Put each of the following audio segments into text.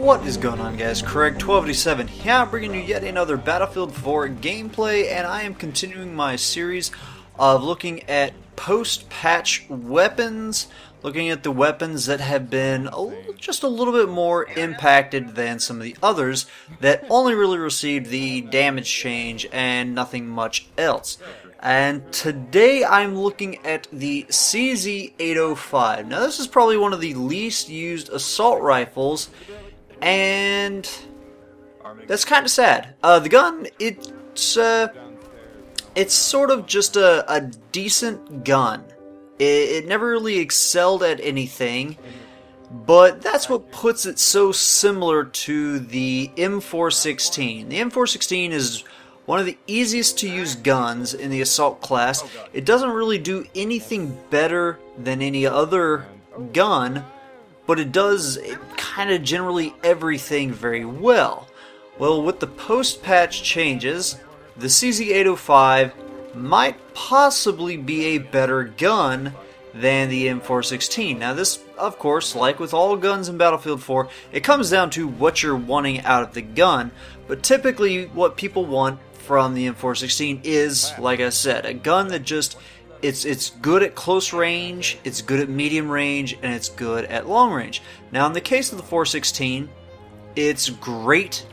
What is going on, guys? Craig1287 here, bringing you yet another Battlefield 4 gameplay, and I am continuing my series of looking at post-patch weapons, looking at the weapons that have been just a little bit more impacted than some of the others that only really received the damage change and nothing much else. And today I'm looking at the CZ805. Now this is probably one of the least used assault rifles, and that's kind of sad. The gun, it's sort of just a decent gun. It never really excelled at anything, but that's what puts it so similar to the M416. The M416 is one of the easiest to use guns in the assault class. It doesn't really do anything better than any other gun, but it does kind of generally everything very well. Well, with the post-patch changes, the CZ805 might possibly be a better gun than the M416. Now this, of course, like with all guns in Battlefield 4, it comes down to what you're wanting out of the gun, but typically what people want from the M416 is, like I said, a gun that just, it's good at close range, it's good at medium range, and it's good at long range. Now in the case of the 416, it's great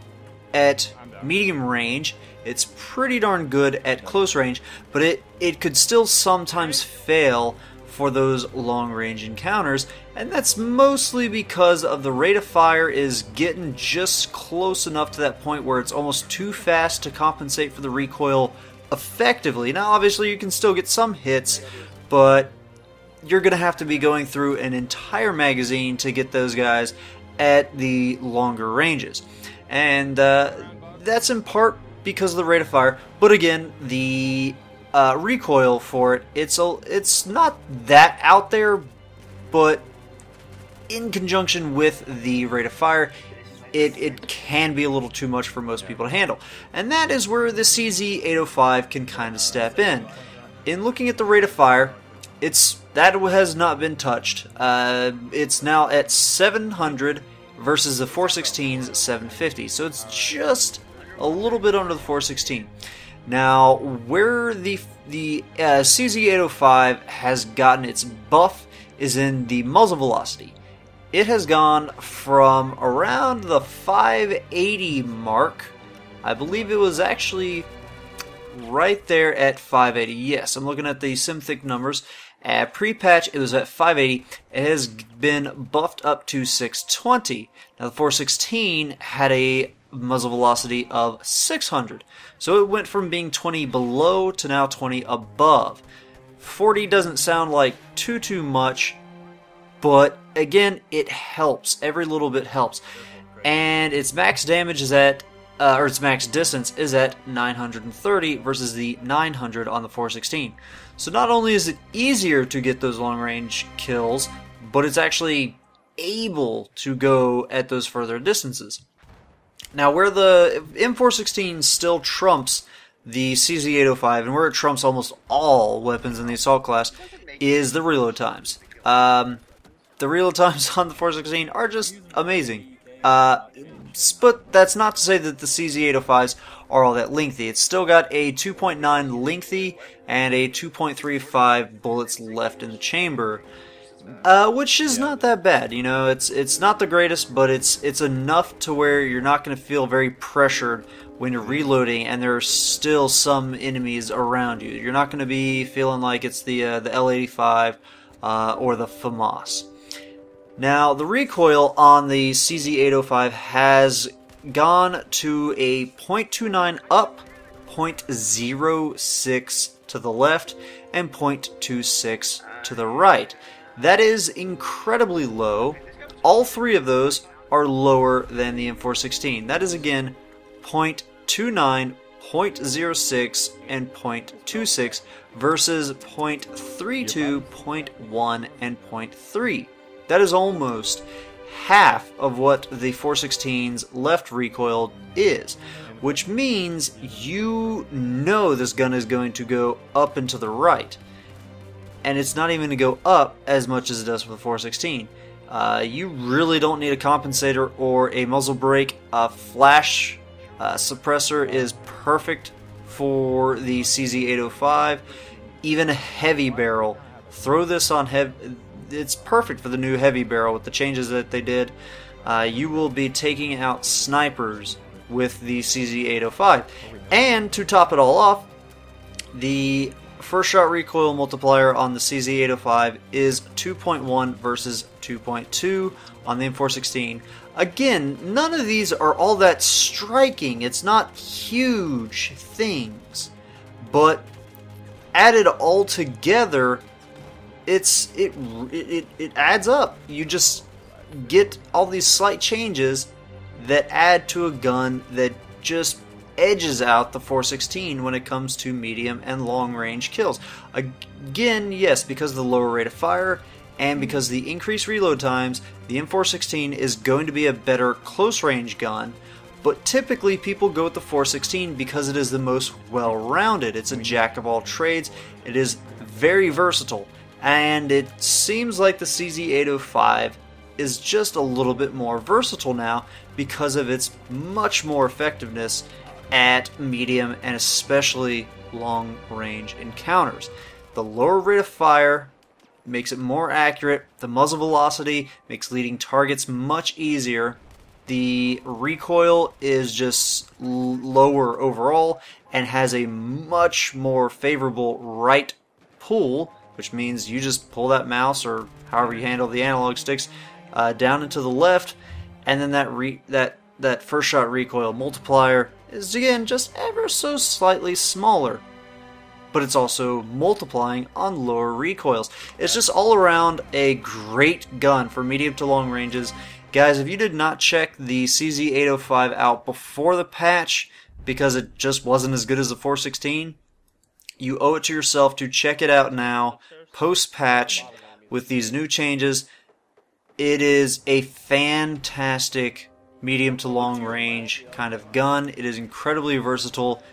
at medium range, it's pretty darn good at close range, but it could still sometimes fail for those long-range encounters, and that's mostly because of the rate of fire is getting just close enough to that point where it's almost too fast to compensate for the recoil effectively. Now obviously you can still get some hits, but you're going to have to be going through an entire magazine to get those guys at the longer ranges. And that's in part because of the rate of fire, but again, the recoil for it, it's not that out there, but in conjunction with the rate of fire, it can be a little too much for most people to handle. And that is where the CZ805 can kind of step in. In looking at the rate of fire, that has not been touched. It's now at 700 versus the 416's 750, so it's just a little bit under the 416. Now, where the CZ805 has gotten its buff is in the muzzle velocity. It has gone from around the 580 mark. I believe it was actually right there at 580. Yes, I'm looking at the SimThick numbers. At pre-patch, it was at 580. It has been buffed up to 620. Now, the 416 had a muzzle velocity of 600. So it went from being 20 below to now 20 above. 40 doesn't sound like too much, but again, it helps. Every little bit helps. And its max damage is at, or its max distance is at 930 versus the 900 on the 416. So not only is it easier to get those long range kills, but it's actually able to go at those further distances. Now, where the M416 still trumps the CZ805, and where it trumps almost all weapons in the assault class, is the reload times. The reload times on the 416 are just amazing. But that's not to say that the CZ805s are all that lengthy. It's still got a 2.9 lengthy and a 2.35 bullets left in the chamber. Which is not that bad, you know. It's not the greatest, but it's enough to where you're not going to feel very pressured when you're reloading, and there are still some enemies around you. You're not going to be feeling like it's the L85 or the FAMAS. Now, the recoil on the CZ805 has gone to a 0.29 up, 0.06 to the left, and 0.26 to the right. That is incredibly low. All three of those are lower than the M416. That is again 0.29, 0.06, and 0.26 versus 0.32, 0.1, and 0.3. That is almost half of what the 416's left recoil is, which means you know this gun is going to go up and to the right. And it's not even going to go up as much as it does for the 416. You really don't need a compensator or a muzzle brake. A flash suppressor is perfect for the CZ805. Even a heavy barrel. Throw this on heavy. It's perfect for the new heavy barrel with the changes that they did. You will be taking out snipers with the CZ805. And to top it all off, the first shot recoil multiplier on the CZ805 is 2.1 versus 2.2 on the M416. Again, none of these are all that striking. It's not huge things, but added all together, it adds up. You just get all these slight changes that add to a gun that just edges out the 416 when it comes to medium and long range kills. Again, yes, because of the lower rate of fire and because of the increased reload times, the M416 is going to be a better close range gun, but typically people go with the 416 because it is the most well-rounded. It's a jack of all trades. It is very versatile, and it seems like the CZ805 is just a little bit more versatile now because of its much more effectiveness at medium and especially long range encounters. The lower rate of fire makes it more accurate. The muzzle velocity makes leading targets much easier. The recoil is just lower overall and has a much more favorable right pull, which means you just pull that mouse or however you handle the analog sticks down into the left, and then that first shot recoil multiplier is again just ever so slightly smaller, but it's also multiplying on lower recoils. It's just all around a great gun for medium to long ranges. Guys, if you did not check the CZ805 out before the patch because it just wasn't as good as the 416, you owe it to yourself to check it out now, post-patch, with these new changes. It is a fantastic medium to long range kind of gun. It is incredibly versatile.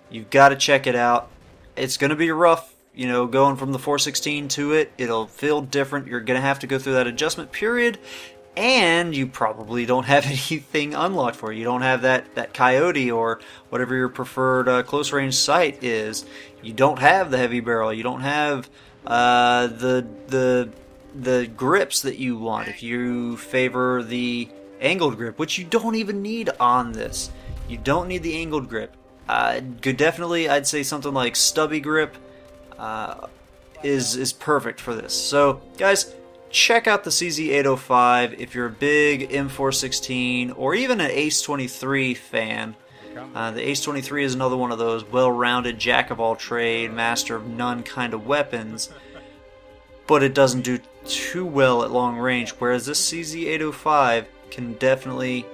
You've got to check it out. It's going to be rough, you know, going from the 416 to it. It'll feel different. You're going to have to go through that adjustment period, and you probably don't have anything unlocked for it. You don't have that coyote or whatever your preferred close range sight is. You don't have the heavy barrel. You don't have the grips that you want. If you favor the angled grip, which you don't even need on this. You don't need the angled grip. Definitely, I'd say something like stubby grip is perfect for this. So, guys, check out the CZ805 if you're a big M416 or even an Ace-23 fan. The Ace-23 is another one of those well-rounded, jack-of-all-trade, master-of-none kind of weapons, but it doesn't do too well at long range, whereas this CZ805 can definitely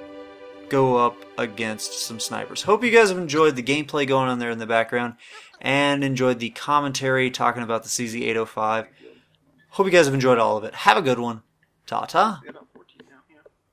go up against some snipers. Hope you guys have enjoyed the gameplay going on there in the background and enjoyed the commentary talking about the CZ805. Hope you guys have enjoyed all of it. Have a good one. Ta-ta.